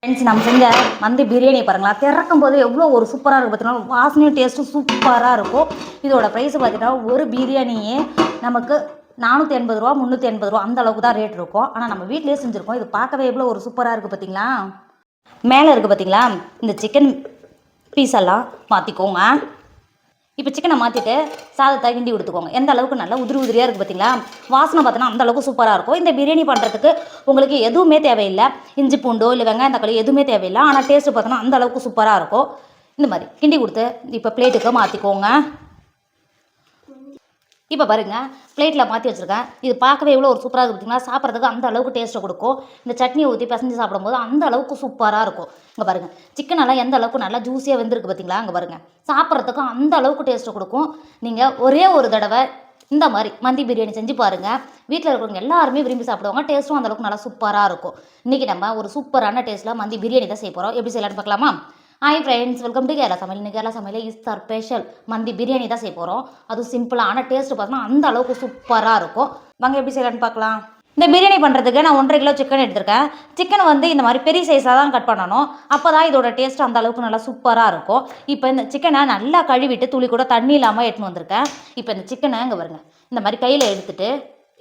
Friends, நம்ம செஞ்ச மந்தி பிரியாணி பாருங்களா, திறக்கும் போது எவ்வளோ ஒரு சூப்பராக இருக்கும் பார்த்தீங்கன்னா, வாசனையும் டேஸ்ட்டும் சூப்பராக இருக்கும். இதோட ப்ரைஸ் பார்த்தீங்கன்னா, ஒரு பிரியாணியே நமக்கு 480 ரூபா 380 ரூபா அந்த அளவுக்கு தான் ரேட் இருக்கும். ஆனால் நம்ம வீட்டிலேயே செஞ்சுருக்கோம். இது பார்க்கவே எவ்வளோ ஒரு சூப்பராக இருக்குது பார்த்தீங்களா. மேலே இருக்குது பார்த்தீங்களா, இந்த சிக்கன் பீஸ் எல்லாம் மாற்றிக்கோங்க. இப்போ சிக்கனை மாற்றிட்டு சாதத்தை கிண்டி கொடுத்துக்கோங்க. எந்த அளவுக்கு நல்லா உதிரி உதிரியாக இருக்குது பார்த்தீங்களா, வாசனை பார்த்தோன்னா அந்த அளவுக்கு சூப்பராக இருக்கும். இந்த பிரியாணி பண்ணுறதுக்கு உங்களுக்கு எதுவுமே தேவையில்லை, இஞ்சி பூண்டோ இல்லை வெங்காயம் தக்காளி எதுவுமே தேவையில்லை. ஆனால் டேஸ்ட்டு பார்த்தோன்னா அந்த அளவுக்கு சூப்பராக இருக்கும். இந்த மாதிரி கிண்டி கொடுத்து இப்போ பிளேட்டுக்கு மாற்றிக்கோங்க. இப்போ பாருங்கள், பிளேட்டில் மாற்றி வச்சுருக்கேன். இது பார்க்கவே எவ்வளோ ஒரு சூப்பராக இருக்குது பார்த்தீங்கன்னா, சாப்பிட்றதுக்கு அந்த அளவுக்கு டேஸ்ட்டை கொடுக்கும். இந்த சட்னியை ஊற்றி பிசைஞ்சு சாப்பிடும்போது அந்த அளவுக்கு சூப்பராக இருக்கும். இங்கே பாருங்கள், சிக்கன் எல்லாம் எந்த அளவுக்கு நல்லா ஜூஸியாக வெந்திருக்கு பார்த்தீங்களா. அங்கே பாருங்கள், சாப்பிட்றதுக்கு அந்த அளவுக்கு டேஸ்ட்டை கொடுக்கும். நீங்கள் ஒரே ஒரு தடவை இந்த மாதிரி மந்தி பிரியாணி செஞ்சு பாருங்கள். வீட்டில் இருக்கிறவங்க எல்லாருமே விரும்பி சாப்பிடுவாங்க. டேஸ்ட்டும் அந்தளவுக்கு நல்லா சூப்பராக இருக்கும். இன்றைக்கி நம்ம ஒரு சூப்பரான டேஸ்ட்டில் மந்தி பிரியாணி தான் செய்ய போகிறோம். எப்படி செய்யலான்னு பார்க்கலாமா. Hi friends, welcome to Kerala சமையல். இன்னைக்கு கேரளா சமையல் இஸ்தார் ஸ்பெஷல் மந்தி பிரியாணி தான் செய்ய போகிறோம். அதுவும் சிம்பிளாக, ஆனால் டேஸ்ட்டு பார்த்தோன்னா அந்த அளவுக்கு சூப்பராக இருக்கும். வாங்க எப்படி செய்யலான்னு பார்க்கலாம். இந்த பிரியாணி பண்ணுறதுக்கு நான் 1.5 கிலோ சிக்கன் எடுத்திருக்கேன். சிக்கன் வந்து இந்த மாதிரி பெரிய சைஸாக தான் கட் பண்ணணும். அப்போ தான் இதோட டேஸ்ட் அந்த அளவுக்கு நல்லா சூப்பராக இருக்கும். இப்போ இந்த சிக்கனை நல்லா கழுவிட்டு துளி கூட தண்ணி இல்லாமல் எடுத்துன்னு வந்திருக்கேன். இப்போ இந்த சிக்கனை இங்கே வருங்க, இந்த மாதிரி கையில் எடுத்துகிட்டு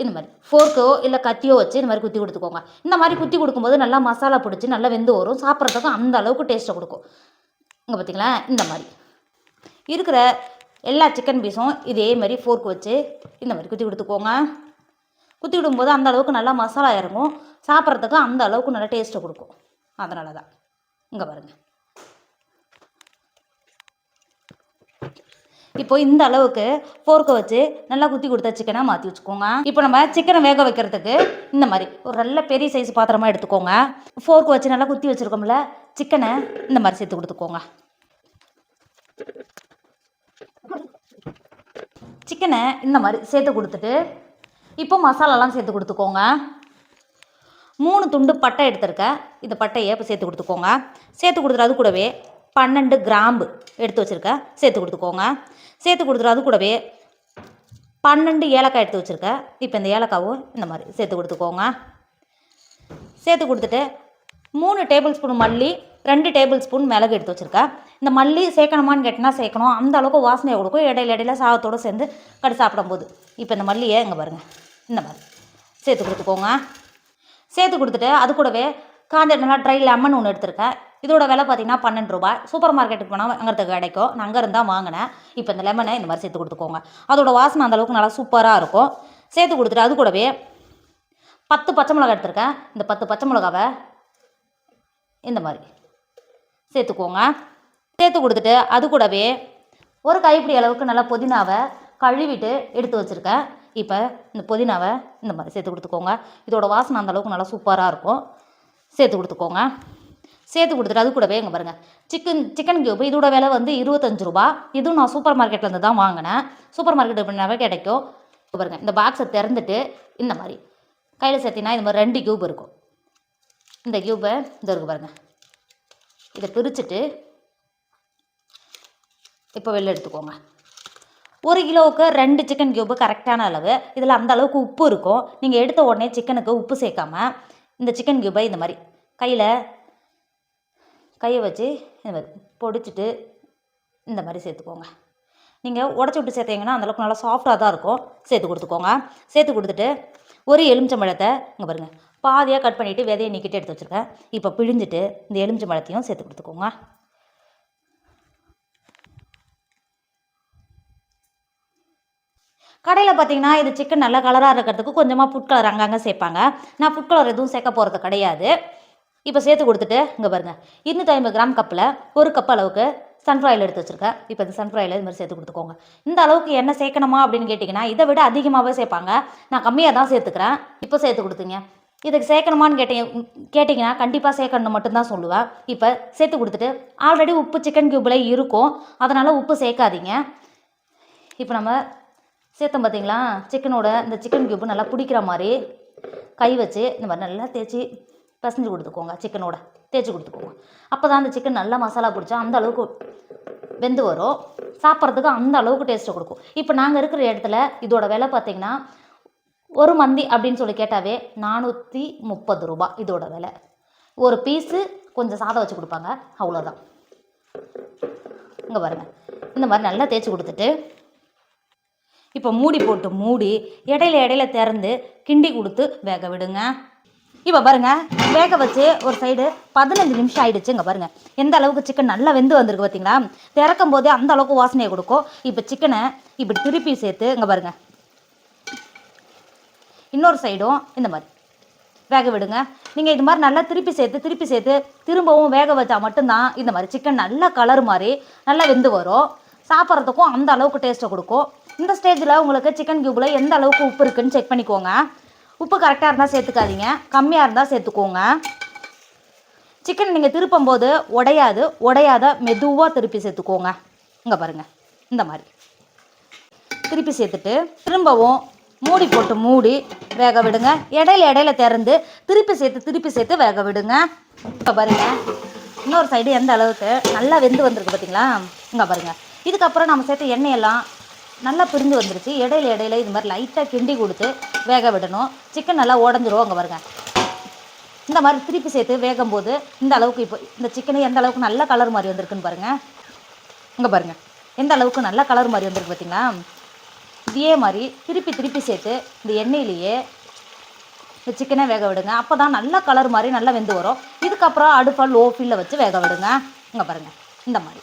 இந்த மாதிரி ஃபோர்க்கோ இல்லை கத்தியோ வச்சு இந்த மாதிரி குத்தி கொடுத்துக்கோங்க. இந்த மாதிரி குத்தி கொடுக்கும்போது நல்லா மசாலா பிடிச்சி நல்லா வெந்து வரும். சாப்பிட்றதுக்கு அந்த அளவுக்கு டேஸ்ட்டை கொடுக்கும். இங்கே பார்த்தீங்களா, இந்த மாதிரி இருக்கிற எல்லா சிக்கன் பீஸும் இதே மாதிரி ஃபோர்க் வச்சு இந்த மாதிரி குத்தி கொடுத்துக்கோங்க. குத்தி விடும்போது அந்த அளவுக்கு நல்லா மசாலா இறங்கும். சாப்பிட்றதுக்கு அந்த அளவுக்கு நல்லா டேஸ்ட்டை கொடுக்கும். அதனால தான் இங்கே பாருங்கள். இப்போ இந்த அளவுக்கு ஃபோர்க்கை வச்சு நல்லா குத்தி கொடுத்த சிக்கனை மாற்றி வச்சுக்கோங்க. இப்போ நம்ம சிக்கனை வேக வைக்கிறதுக்கு இந்த மாதிரி ஒரு நல்ல பெரிய சைஸ் பாத்திரமாக எடுத்துக்கோங்க. ஃபோர்க்கு வச்சு நல்லா குத்தி வச்சுருக்கோம்ல சிக்கனை இந்த மாதிரி சேர்த்து கொடுத்துக்கோங்க. சிக்கனை இந்த மாதிரி சேர்த்து கொடுத்துட்டு இப்போ மசாலாலாம் சேர்த்து கொடுத்துக்கோங்க. 3 துண்டு பட்டை எடுத்துருக்கேன். இந்த பட்டையை இப்போ சேர்த்து கொடுத்துக்கோங்க. சேர்த்து கொடுத்துட்டு அது கூடவே 12 கிராம்பு எடுத்து வச்சுருக்கேன், சேர்த்து கொடுத்துக்கோங்க. சேர்த்து கொடுத்துட்டு அது கூடவே 12 ஏலக்காய் எடுத்து வச்சுருக்கேன். இப்போ இந்த ஏலக்காவும் இந்த மாதிரி சேர்த்து கொடுத்துக்கோங்க. சேர்த்து கொடுத்துட்டு 3 டேபிள் ஸ்பூன் மல்லி, 2 டேபிள் ஸ்பூன் மிளகு எடுத்து வச்சுருக்கேன். இந்த மல்லி சேர்க்கணுமான்னு கேட்டினா சேர்க்கணும். அந்த அளவுக்கு வாசனையை கொடுக்கும். இடையில சாதத்தோடு சேர்ந்து கடி சாப்பிடும்போது. இப்போ இந்த மல்லியை இங்கே பாருங்கள், இந்த மாதிரி சேர்த்து கொடுத்துக்கோங்க. சேர்த்து கொடுத்துட்டு அது கூடவே காஞ்ச நல்லா ட்ரை லெமன் ஒன்று எடுத்திருக்கேன். இதோட விலை பார்த்தீங்கன்னா 12 ரூபாய். சூப்பர் மார்க்கெட்டுக்கு போனால் வாங்குறதுக்கு கிடைக்கும். நான் அங்கே இருந்தால் வாங்கினேன். இப்போ இந்த லெமனை இந்த மாதிரி சேர்த்து கொடுத்துக்கோங்க. அதோட வாசனை அந்தளவுக்கு நல்லா சூப்பராக இருக்கும். சேர்த்து கொடுத்துட்டு அது கூடவே 10 பச்சை மிளகா எடுத்திருக்கேன். இந்த 10 பச்சை மிளகாவை இந்த மாதிரி சேர்த்துக்கோங்க. சேர்த்து கொடுத்துட்டு அது கூடவே ஒரு கைப்பிடி அளவுக்கு நல்லா புதினாவை கழுவிட்டு எடுத்து வச்சுருக்கேன். இப்போ இந்த புதினாவை இந்த மாதிரி சேர்த்து கொடுத்துக்கோங்க. இதோட வாசனை அந்தளவுக்கு நல்லா சூப்பராக இருக்கும். சேர்த்து கொடுத்துக்கோங்க. சேர்த்து கொடுத்துட்டு அது கூடவே இங்கே பாருங்கள், சிக்கன் கியூப் இதோட விலை வந்து 25 ரூபா. இதுவும் நான் சூப்பர் மார்க்கெட்லேருந்து தான் வாங்கினேன். சூப்பர் மார்க்கெட் எப்படினாவே கிடைக்கும். பாருங்கள், இந்த பாக்ஸை திறந்துட்டு இந்த மாதிரி கையில் சேர்த்தினா இது மாதிரி 2 கியூப் இருக்கும். இந்த கியூப்பை இது இருக்குது பாருங்கள், இதை பிரிச்சுட்டு இப்போ வெளில எடுத்துக்கோங்க. 1 கிலோவுக்கு 2 சிக்கன் கியூப்பு கரெக்டான அளவு. இதில் அந்த அளவுக்கு உப்பு இருக்கும். நீங்கள் எடுத்த உடனே சிக்கனுக்கு உப்பு சேர்க்காமல் இந்த சிக்கன் கியூப்பை இந்த மாதிரி கையை வச்சு இந்த மாதிரி பொடிச்சிட்டு இந்த மாதிரி சேர்த்துக்கோங்க. நீங்கள் உடச்சி விட்டு சேர்த்தீங்கன்னா அந்தளவுக்கு நல்லா சாஃப்டாக தான் இருக்கும். சேர்த்து கொடுத்துக்கோங்க. சேர்த்து கொடுத்துட்டு ஒரு எலுமிச்சம்பழத்தை இங்கே பாருங்கள் பாதியாக கட் பண்ணிவிட்டு விதையை நீக்கிட்டு எடுத்து வச்சுருக்கேன். இப்போ பிழிஞ்சிட்டு இந்த எலுமிச்சம்பழத்தையும் சேர்த்து கொடுத்துக்கோங்க. கடையில் பார்த்தீங்கன்னா இது சிக்கன் நல்லா கலராக இருக்கிறதுக்கு கொஞ்சமாக ஃபுட் கலர் அங்கங்கே சேர்ப்பாங்க. நான் ஃபுட் கலர் எதுவும் சேர்க்க போகிறது கிடையாது. இப்போ சேர்த்து கொடுத்துட்டு இங்கே பாருங்கள், 250 கிராம் கப்பில் 1 கப் அளவுக்கு சன்ஃப்ளவர் ஆயில் எடுத்து வச்சுருக்கேன். இப்போ இந்த சன்ஃப்ளவர் ஆயில் இது மாதிரி சேர்த்து கொடுத்துக்கோங்க. இந்த அளவுக்கு எண்ணெய் சேர்க்கணுமா அப்படின்னு கேட்டிங்கன்னா இதை விட அதிகமாகவே சேர்ப்பாங்க. நான் கம்மியாக தான் சேர்த்துக்கிறேன். இப்போ சேர்த்து கொடுத்துங்க. இதுக்கு சேர்க்கணுமான்னு கேட்டிங்கன்னா கண்டிப்பாக சேர்க்கணும் மட்டும்தான் சொல்லுவேன். இப்போ சேர்த்து கொடுத்துட்டு ஆல்ரெடி உப்பு சிக்கன் கியூப்பில் இருக்கும், அதனால் உப்பு சேர்க்காதீங்க. இப்போ நம்ம சேர்த்தோம் பார்த்தீங்களா, சிக்கனோட இந்த சிக்கன் கியூப்பு நல்லா பிடிக்கிற மாதிரி கை வச்சு இந்த மாதிரி நல்லா தேய்ச்சி பசஞ்சு கொடுத்துக்கோங்க. சிக்கனோட தேய்ச்சி கொடுத்துக்கோங்க. அப்போ தான் அந்த சிக்கன் நல்லா மசாலா பிடிச்சா அந்த அளவுக்கு வெந்து வரும். சாப்பிட்றதுக்கு அந்த அளவுக்கு டேஸ்ட்டை கொடுக்கும். இப்போ நாங்கள் இருக்கிற இடத்துல இதோட விலை பார்த்திங்கன்னா ஒரு மந்தி அப்படின்னு சொல்லி கேட்டாவே 430 ரூபா இதோட விலை. ஒரு பீஸு கொஞ்சம் சாதம் வச்சு கொடுப்பாங்க, அவ்வளோதான். இங்கே பாருங்கள், இந்த மாதிரி நல்லா தேய்ச்சி கொடுத்துட்டு இப்போ மூடி போட்டு மூடி இடையில திறந்து கிண்டி கொடுத்து வேக விடுங்க. இப்போ பாருங்கள், வேக வச்சு ஒரு சைடு 15 நிமிஷம் ஆகிடுச்சு. இங்கே பாருங்கள் எந்த அளவுக்கு சிக்கன் நல்லா வெந்து வந்திருக்கு பார்த்தீங்களா. திறக்கும் போதே அந்த அளவுக்கு வாசனையை கொடுக்கும். இப்போ சிக்கனை இப்படி திருப்பி சேர்த்து இங்கே பாருங்கள் இன்னொரு சைடும் இந்த மாதிரி வேக விடுங்க. நீங்கள் இது மாதிரி நல்லா திருப்பி சேர்த்து திரும்பவும் வேக வச்சா மட்டும்தான் இந்த மாதிரி சிக்கன் நல்லா கலர் மாதிரி நல்லா வெந்து வரும். சாப்பிட்றதுக்கும் அந்த அளவுக்கு டேஸ்ட்டை கொடுக்கும். இந்த ஸ்டேஜில் உங்களுக்கு சிக்கன் கியூப்பில் எந்த அளவுக்கு உப்பு இருக்குதுன்னு செக் பண்ணிக்கோங்க. உப்பு கரெக்டாக இருந்தால் சேர்த்துக்காதீங்க, கம்மியாக இருந்தால் சேர்த்துக்கோங்க. சிக்கன் நீங்கள் திருப்பும் போது உடையாத மெதுவாக திருப்பி சேர்த்துக்கோங்க. இங்கே பாருங்கள் இந்த மாதிரி திருப்பி சேர்த்துட்டு திரும்பவும் மூடி போட்டு மூடி வேக விடுங்க. இடையில திறந்து திருப்பி சேர்த்து வேக விடுங்க. இப்போ பாருங்கள் இன்னொரு சைடு எந்த அளவுக்கு நல்லா வெந்து வந்திருக்கு பார்த்தீங்களா. இங்கே பாருங்கள் இதுக்கப்புறம் நம்ம சேர்த்த எண்ணெயெல்லாம் நல்லா பிரிஞ்சு வந்துருச்சு. இடையில இது மாதிரி லைட்டாக கிண்டி கொடுத்து வேக விடணும். சிக்கன் நல்லா உடஞ்சிரும். அங்கே பாருங்கள் இந்த மாதிரி திருப்பி சேர்த்து வேகும்போது இந்த அளவுக்கு இப்போ இந்த சிக்கனு எந்த அளவுக்கு நல்ல கலர் மாதிரி வந்திருக்குன்னு பாருங்கள். இங்கே பாருங்கள் எந்த அளவுக்கு நல்ல கலர் மாதிரி வந்திருக்கு பார்த்தீங்களா. இதே மாதிரி திருப்பி சேர்த்து இந்த எண்ணெயிலேயே இந்த சிக்கனை வேக விடுங்க. அப்போ தான் நல்ல கலர் மாதிரி நல்லா வெந்து வரும். இதுக்கப்புறம் அடுப்பை லோ ஃப்ளேமில் வச்சு வேக விடுங்க. இங்கே பாருங்கள் இந்த மாதிரி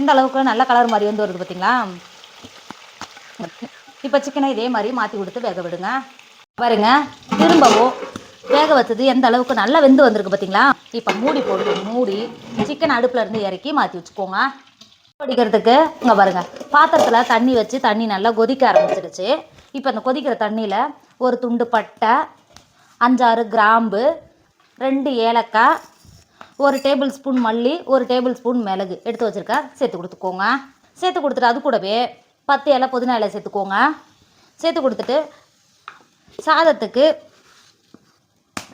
எந்த அளவுக்கு நல்ல கலர் மாதிரி வந்து வருது பார்த்தீங்களா. இப்போ சிக்கனை இதே மாதிரி மாற்றி கொடுத்து வேக விடுங்க. பாருங்க திரும்பவும் வேக வச்சது எந்த அளவுக்கு நல்லா வெந்து வந்திருக்கு பார்த்தீங்களா. இப்போ மூடி போட்டு மூடி சிக்கன் அடுப்பில் இருந்து இறக்கி மாற்றி வச்சுக்கோங்க. கொதிக்கிறதுக்கு இங்கே பாருங்கள் பாத்திரத்தில் தண்ணி வச்சு தண்ணி நல்லா கொதிக்க ஆரம்பிச்சிடுச்சு. இப்போ அந்த கொதிக்கிற தண்ணியில் ஒரு துண்டு பட்டை, 5-6 கிராம்பு, 2 ஏலக்காய், 1 டேபிள் ஸ்பூன் மல்லி, 1 டேபிள் ஸ்பூன் மிளகு எடுத்து வச்சுருக்கேன் சேர்த்து கொடுத்துக்கோங்க. சேர்த்து கொடுத்துட்டு அது கூடவே 10 இலை புதினா இலை சேர்த்துக்கோங்க. சேர்த்து கொடுத்துட்டு சாதத்துக்கு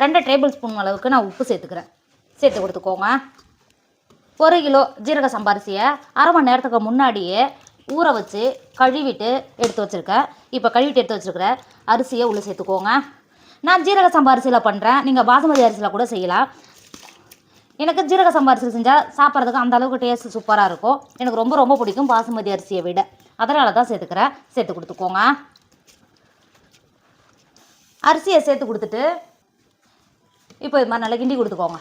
2 டேபிள் ஸ்பூன் அளவுக்கு நான் உப்பு சேர்த்துக்கிறேன். சேர்த்து கொடுத்துக்கோங்க. 1 கிலோ ஜீரக சம்பா அரிசியை 1/2 மணி நேரத்துக்கு முன்னாடியே ஊற வச்சு கழுவிட்டு எடுத்து வச்சுருக்கேன். இப்போ கழுவிட்டு எடுத்து வச்சுருக்கிற அரிசியை உள்ளே சேர்த்துக்கோங்க. நான் ஜீரக சம்பா அரிசியில் பண்ணுறேன், நீங்கள் பாசுமதி அரிசியில் கூட செய்யலாம். எனக்கு ஜீரக சம்பா அரிசி செஞ்சால் சாப்பிட்றதுக்கு அந்த அளவுக்கு டேஸ்ட் சூப்பராக இருக்கும். எனக்கு ரொம்ப பிடிக்கும் பாசுமதி அரிசியை விட, அதனால தான் சேர்த்துக்கிறேன். சேர்த்து கொடுத்துக்கோங்க. அரிசியை சேர்த்து கொடுத்துட்டு இப்போ இது மாதிரி நல்லா கிண்டி கொடுத்துக்கோங்க.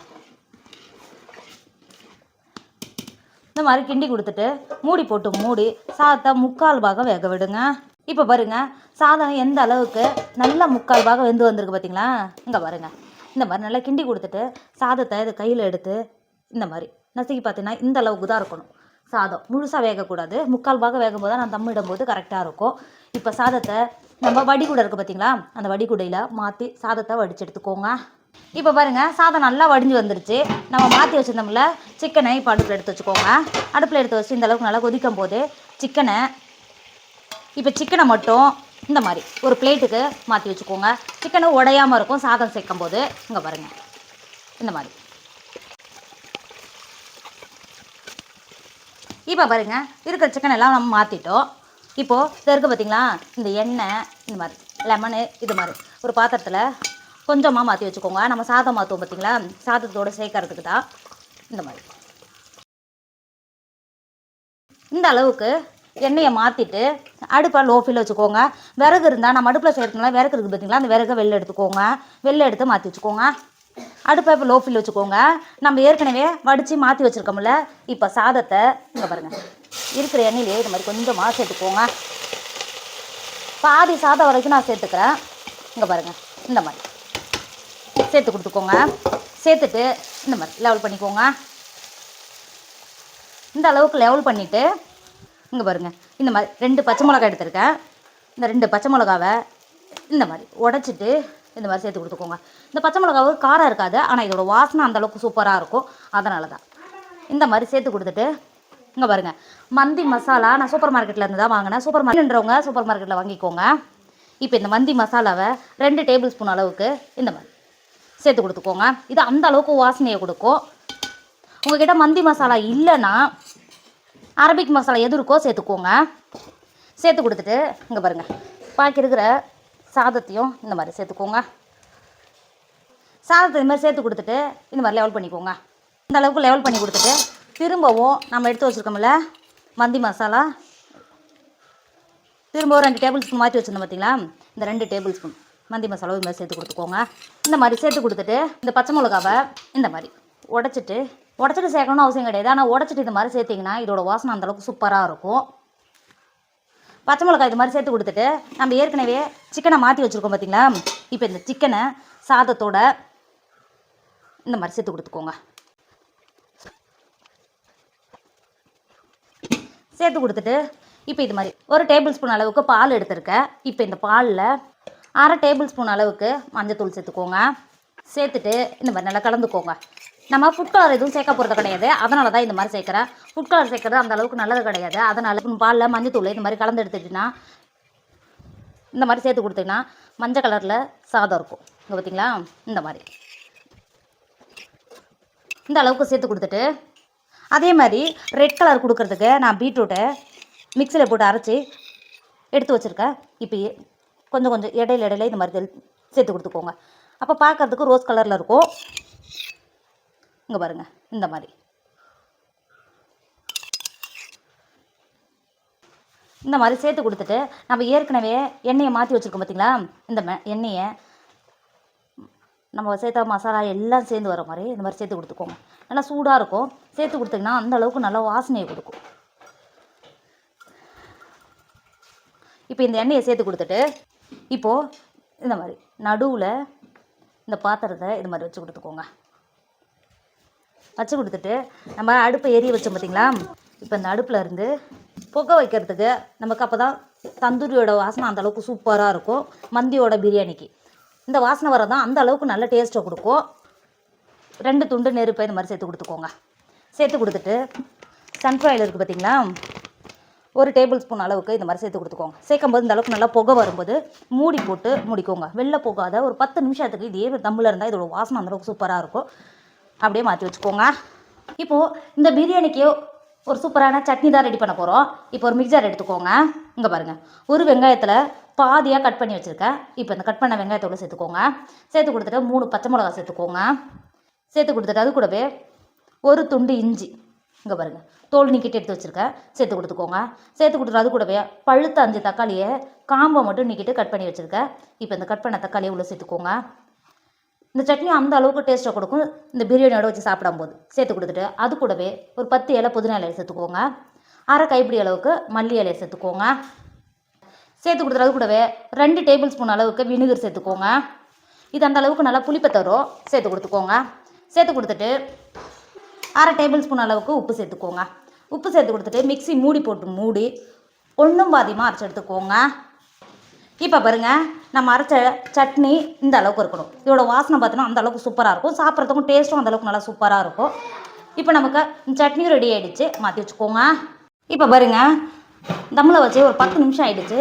இந்த மாதிரி கிண்டி கொடுத்துட்டு மூடி போட்டு மூடி சாதத்தை 3/4 பாகம் வேக விடுங்க. இப்போ பாருங்கள் சாதம் எந்த அளவுக்கு நல்லா 3/4 பாகம் வெந்து வந்திருக்கு பார்த்தீங்களா. இங்கே பாருங்கள் இந்த மாதிரி நல்லா கிண்டி கொடுத்துட்டு சாதத்தை இது கையில் எடுத்து இந்த மாதிரி நசுக்கி பார்த்தீங்கன்னா இந்த அளவுக்கு தான் இருக்கணும். சாதம் முழுசாக வேகக்கூடாது, 3/4 பாகம் வேகும் போது தான் நான் தம்மிடும்போது கரெக்டாக இருக்கும். இப்போ சாதத்தை நம்ம வடிகுடை இருக்குது பார்த்தீங்களா, அந்த வடிகுடையில் மாற்றி சாதத்தை வடித்து எடுத்துக்கோங்க. இப்போ பாருங்கள் சாதம் நல்லா வடிஞ்சு வந்துருச்சு. நம்ம மாற்றி வச்சுருந்தோம்ல சிக்கனை இப்போ அடுப்பில் எடுத்து வச்சுக்கோங்க. அடுப்பில் எடுத்து வச்சு இந்த அளவுக்கு நல்லா கொதிக்கும் போது சிக்கனை மட்டும் இந்த மாதிரி ஒரு பிளேட்டுக்கு மாற்றி வச்சுக்கோங்க. சிக்கனை உடையாமல் இருக்கும் சாதம் சேர்க்கும் போது. இங்கே பாருங்கள் இந்த மாதிரி. இப்போ பாருங்கள் இருக்கிற சிக்கன் எல்லாம் நம்ம மாற்றிட்டோம். இப்போது இது இருக்குது பார்த்தீங்களா, இந்த எண்ணெய் இந்த மாதிரி லெமனு இது மாதிரி ஒரு பாத்திரத்தில் கொஞ்சமாக மாற்றி வச்சுக்கோங்க. நம்ம சாதம் மாற்றுவோம் பார்த்தீங்களா, சாதத்தோடு சேர்க்கறதுக்கு தான் இந்த மாதிரி. இந்த அளவுக்கு எண்ணெயை மாற்றிட்டு அடுப்பை லோ ஃப்ளேமில் வச்சுக்கோங்க. விறகு இருந்தால் நம்ம அடுப்பில் செய்கிறதுனால விறகு இருக்குது பார்த்தீங்களா, அந்த விறகை வெளில எடுத்துக்கோங்க. வெளில எடுத்து மாற்றி வச்சுக்கோங்க. அடுப்பை இப்போ லோ ஃப்ளேமில் வச்சுக்கோங்க. நம்ம ஏற்கனவே வடித்து மாற்றி வச்சுருக்கோம்ல, இப்போ சாதத்தை இங்கே பாருங்கள் இருக்கிற எண்ணெயிலே இது மாதிரி கொஞ்சமாக சேர்த்துக்கோங்க. பாதி சாதம் வரைக்கும் நான் சேர்த்துக்கிறேன். இங்கே பாருங்கள் இந்த மாதிரி சேர்த்து கொடுத்துக்கோங்க. சேர்த்துட்டு இந்த மாதிரி லெவல் பண்ணிக்கோங்க. இந்த அளவுக்கு லெவல் பண்ணிவிட்டு இங்கே பாருங்கள் இந்த மாதிரி 2 பச்சை மிளகாய் எடுத்துருக்கேன். இந்த 2 பச்சை மிளகாவை இந்த மாதிரி உடச்சிட்டு இந்த மாதிரி சேர்த்து கொடுத்துக்கோங்க. இந்த பச்சை மிளகாவு காரம் இருக்காது, ஆனால் இதோட வாசனை அந்தளவுக்கு சூப்பராக இருக்கும். அதனால தான் இந்த மாதிரி சேர்த்து கொடுத்துட்டு இங்கே பாருங்கள் மந்தி மசாலா நான் சூப்பர் மார்க்கெட்டில் இருந்து தான் வாங்கினேன். சூப்பர் மார்க்கெட்ன்றவங்க சூப்பர் மார்க்கெட்டில் வாங்கிக்கோங்க. இப்போ இந்த மந்தி மசாலாவை 2 டேபிள் ஸ்பூன் அளவுக்கு இந்த மாதிரி சேர்த்து கொடுத்துக்கோங்க. இது அந்த அளவுக்கு வாசனையை கொடுக்கும். உங்கள்கிட்ட மந்தி மசாலா இல்லைன்னா அரபிக் மசாலா எது இருக்கோ சேர்த்துக்கோங்க. சேர்த்து கொடுத்துட்டு இங்கே பாருங்கள் பாக்கி இருக்கிற சாதத்தையும் இந்த மாதிரி சேர்த்துக்கோங்க. சாதத்தை இந்த மாதிரி சேர்த்து கொடுத்துட்டு இந்த மாதிரி லெவல் பண்ணிக்கோங்க. இந்த அளவுக்கு லெவல் பண்ணி கொடுத்துட்டு திரும்பவும் நம்ம எடுத்து வச்சுருக்கோம்ல மந்தி மசாலா, திரும்பவும் 2 டேபிள் ஸ்பூன் மாற்றி வச்சுருந்தோம் பார்த்தீங்களா, இந்த 2 டேபிள் ஸ்பூன் மந்தி மசாலாவும் இது மாதிரி சேர்த்து கொடுத்துக்கோங்க. இந்த மாதிரி சேர்த்து கொடுத்துட்டு இந்த பச்சை மிளகாவை இந்த மாதிரி உடச்சிட்டு சேர்க்கணும்னு அவசியம் கிடையாது. ஆனால் உடச்சிட்டு இந்த மாதிரி சேர்த்திங்கன்னா இதோட வாசனை அந்தளவுக்கு சூப்பராக இருக்கும். பச்சை மிளகாய் இது மாதிரி சேர்த்து கொடுத்துட்டு நம்ம ஏற்கனவே சிக்கனை மாற்றி வச்சுருக்கோம் பார்த்தீங்களா, இப்போ இந்த சிக்கனை சாதத்தோட இந்த மாதிரி சேர்த்து கொடுத்துக்கோங்க. சேர்த்து கொடுத்துட்டு இப்போ இது மாதிரி 1 டேபிள் ஸ்பூன் அளவுக்கு பால் எடுத்துருக்கேன். இப்போ இந்த பாலில் 1/2 டேபிள் ஸ்பூன் அளவுக்கு மஞ்சத்தூள் சேர்த்துக்கோங்க. சேர்த்துட்டு இந்த மாதிரி நல்லா கலந்துக்கோங்க. நம்ம ஃபுட் கலர் எதுவும் சேர்க்க போகிறது கிடையாது, அதனால தான் இந்த மாதிரி சேர்க்குறேன். ஃபுட் கலர் சேர்க்குறது அந்த அளவுக்கு நல்லது கிடையாது. அதனால் பாலில் மஞ்சத்தூள் இந்த மாதிரி கலந்து எடுத்துக்கிட்டிங்கன்னா இந்த மாதிரி சேர்த்து கொடுத்தீங்கன்னா மஞ்சள் கலரில் சாதம் இருக்கும். இங்கே பார்த்தீங்களா, இந்த மாதிரி இந்த அளவுக்கு சேர்த்து கொடுத்துட்டு அதே மாதிரி ரெட் கலர் கொடுக்கறதுக்கு நான் பீட்ரூட்டை மிக்சியில் போட்டு அரைச்சி எடுத்து வச்சுருக்கேன். இப்போ கொஞ்சம் இடையில இந்த மாதிரி சேர்த்து கொடுத்துக்கோங்க. அப்போ பார்க்குறதுக்கு ரோஸ் கலரில் இருக்கும். இங்கே பாருங்கள், இந்த மாதிரி சேர்த்து கொடுத்துட்டு நம்ம ஏற்கனவே எண்ணெயை மாற்றி வச்சுருக்கோம் பார்த்தீங்களா, இந்த எண்ணெயை நம்ம சேர்த்த மசாலா எல்லாம் சேர்ந்து வர மாதிரி இந்த மாதிரி சேர்த்து கொடுத்துக்கோங்க. நல்லா சூடாக இருக்கும். சேர்த்து கொடுத்திங்கன்னா அந்தளவுக்கு நல்லா வாசனையை கொடுக்கும். இப்போ இந்த எண்ணெயை சேர்த்து கொடுத்துட்டு இப்போது இந்த மாதிரி நடுவில் இந்த பாத்திரத்தை இது மாதிரி வச்சு கொடுத்துக்கோங்க. வச்சு கொடுத்துட்டு நம்ம அடுப்பை எரிய வச்சோம் பார்த்திங்களா, இப்போ இந்த அடுப்பில் இருந்து புகை வைக்கிறதுக்கு நமக்கு அப்போ தான் தந்தூரியோட வாசனை அந்தளவுக்கு சூப்பராக இருக்கும். மந்தியோட பிரியாணிக்கு இந்த வாசனை வரதான் அந்த அளவுக்கு நல்ல டேஸ்ட்டை கொடுக்கும். 2 துண்டு நெருப்பை இந்த மாதிரி சேர்த்து கொடுத்துக்கோங்க. சேர்த்து கொடுத்துட்டு சன்ஃப்ளவர் இருக்குது பார்த்திங்களா, 1 டேபிள் ஸ்பூன் அளவுக்கு இந்த மாதிரி சேர்த்து கொடுத்துக்கோங்க. சேர்க்கும்போது இந்த அளவுக்கு நல்லா புகை வரும்போது மூடி போட்டு மூடிக்கோங்க. வெளில போகாத ஒரு 10 நிமிஷத்துக்கு இதே தம்மில் இருந்தால் இதோட வாசனை அந்தளவுக்கு சூப்பராக இருக்கும். அப்படியே மாற்றி வச்சுக்கோங்க. இப்போது இந்த பிரியாணிக்கு ஒரு சூப்பரான சட்னி தான் ரெடி பண்ண போகிறோம். இப்போ ஒரு மிக்சர் எடுத்துக்கோங்க. இங்கே பாருங்கள், ஒரு வெங்காயத்தில் பாதியாக கட் பண்ணி வச்சுருக்கேன். இப்போ இந்த கட் பண்ண வெங்காயத்தோட சேர்த்துக்கோங்க. சேர்த்து கொடுத்துட்டு 3 பச்சை மிளகா சேர்த்துக்கோங்க. சேர்த்து கொடுத்துட்டு அது கூடவே 1 துண்டு இஞ்சி, இங்கே பாருங்கள் தோல் நீக்கிட்டு எடுத்து வச்சுருக்கேன், சேர்த்து கொடுத்துக்கோங்க. சேர்த்து கொடுத்துட்டு அது கூடவே பழுத்த 5 தக்காளியை காம்பை மட்டும் நீக்கிட்டு கட் பண்ணி வச்சுருக்கேன். இப்போ இந்த கட் பண்ண தக்காளியை உள்ளே சேர்த்துக்கோங்க. இந்த சட்னி அந்த அளவுக்கு டேஸ்ட்டை கொடுக்கும் இந்த பிரியாணியோட வச்சு சாப்பிடும்போது. சேர்த்து கொடுத்துட்டு அது கூடவே ஒரு 10 இலை புதினா இலையை சேர்த்துக்கோங்க. 1/2 கைப்பிடி அளவுக்கு மல்லி இலையை சேர்த்துக்கோங்க. சேர்த்து கொடுத்துட்டு அது கூடவே 2 டேபிள் ஸ்பூன் அளவுக்கு வினிகர் சேர்த்துக்கோங்க. இது அந்த அளவுக்கு நல்லா புளிப்பை தரும். சேர்த்து கொடுத்துக்கோங்க. சேர்த்து கொடுத்துட்டு 1/2 டேபிள் ஸ்பூன் அளவுக்கு உப்பு சேர்த்துக்கோங்க. உப்பு சேர்த்து கொடுத்துட்டு மிக்ஸி மூடி போட்டு மூடி ஒன்றும் பாதியமாக அரைச்சி எடுத்துக்கோங்க. இப்போ பாருங்கள், நம்ம அரைச்ச சட்னி இந்த அளவுக்கு இருக்கணும். இதோட வாசனை பார்த்தோன்னா அந்த அளவுக்கு சூப்பராக இருக்கும். சாப்பிட்றதுக்கும் டேஸ்ட்டும் அந்தளவுக்கு நல்லா சூப்பராக இருக்கும். இப்போ நமக்கு சட்னியும் ரெடி ஆகிடுச்சு, மாற்றி வச்சுக்கோங்க. இப்போ பாருங்கள், தம்மில் வச்சு ஒரு 10 நிமிஷம் ஆகிடுச்சு.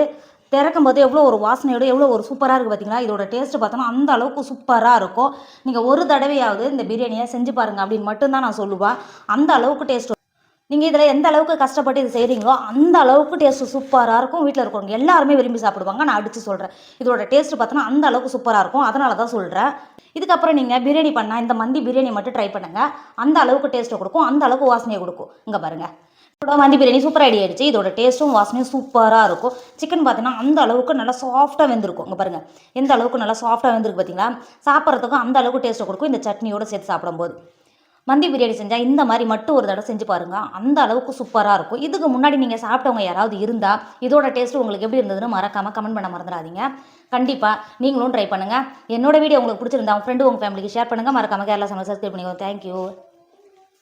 திறக்கும் போது எவ்வளோ ஒரு வாசனையோடு எவ்வளோ ஒரு சூப்பராக இருக்குது பார்த்தீங்களா. இதோட டேஸ்ட்டு பார்த்தோன்னா அந்த அளவுக்கு சூப்பராக இருக்கும். நீங்கள் ஒரு தடவையாவது இந்த பிரியாணியை செஞ்சு பாருங்கள் அப்படின்னு மட்டும்தான் நான் சொல்லுவேன். அந்த அளவுக்கு டேஸ்ட். நீங்கள் இதில் எந்த அளவுக்கு கஷ்டப்பட்டு இது செய்கிறீங்களோ அந்த அளவுக்கு டேஸ்ட்டு சூப்பராக இருக்கும். வீட்டில் இருக்கவங்க எல்லாருமே விரும்பி சாப்பிடுவாங்க. நான் அடித்து சொல்கிறேன், இதோட டேஸ்ட்டு பார்த்தோன்னா அந்த அளவுக்கு சூப்பராக இருக்கும். அதனால தான் சொல்கிறேன். இதுக்கப்புறம் நீங்கள் பிரியாணி பண்ணால் இந்த மந்தி பிரியாணி மட்டும் ட்ரை பண்ணுங்கள். அந்த அளவுக்கு டேஸ்ட்டை கொடுக்கும், அந்த அளவுக்கு வாசனையை கொடுக்கும். இங்கே பாருங்கள், இதோட மந்தி பிரியாணி சூப்பராக ரெடி ஆகிடுச்சு. இதோட டேஸ்ட்டும் வாசனையும் சூப்பராக இருக்கும். சிக்கன் பார்த்தீங்கன்னா அந்த அளவுக்கு நல்லா சாஃப்ட்டாக வெந்திருக்கும். இங்கே பாருங்கள், எந்த அளவுக்கு நல்லா சாஃப்ட்டாக வெந்திருக்கு பார்த்தீங்களா. சாப்பிட்றதுக்கும் அந்த அளவுக்கு டேஸ்ட்டை கொடுக்கும் இந்த சட்னியோடு சேர்த்து சாப்பிடும்போது. மந்தி பிரியாணி செஞ்சால் இந்த மாதிரி மட்டும் ஒரு தடவை செஞ்சு பாருங்கள், அந்த அளவுக்கு சூப்பராக இருக்கும். இதுக்கு முன்னாடி நீங்கள் சாப்பிட்டவங்க யாராவது இருந்தால் இதோட டேஸ்ட்டு உங்களுக்கு எப்படி இருந்ததுன்னு மறக்காமல் கமெண்ட் பண்ண மறந்துடாதீங்க. கண்டிப்பாக நீங்களும் ட்ரை பண்ணுங்கள். என்னோட வீடியோ உங்களுக்கு பிடிச்சிருந்தா உங்கள் ஃப்ரெண்டு உங்கள் ஃபேமிலிக்கு ஷேர் பண்ணுங்கள். மறக்காமல் கேரளா சமையல் சப்ஸ்கிரைப் பண்ணிக்கோங்க. தேங்க்யூ.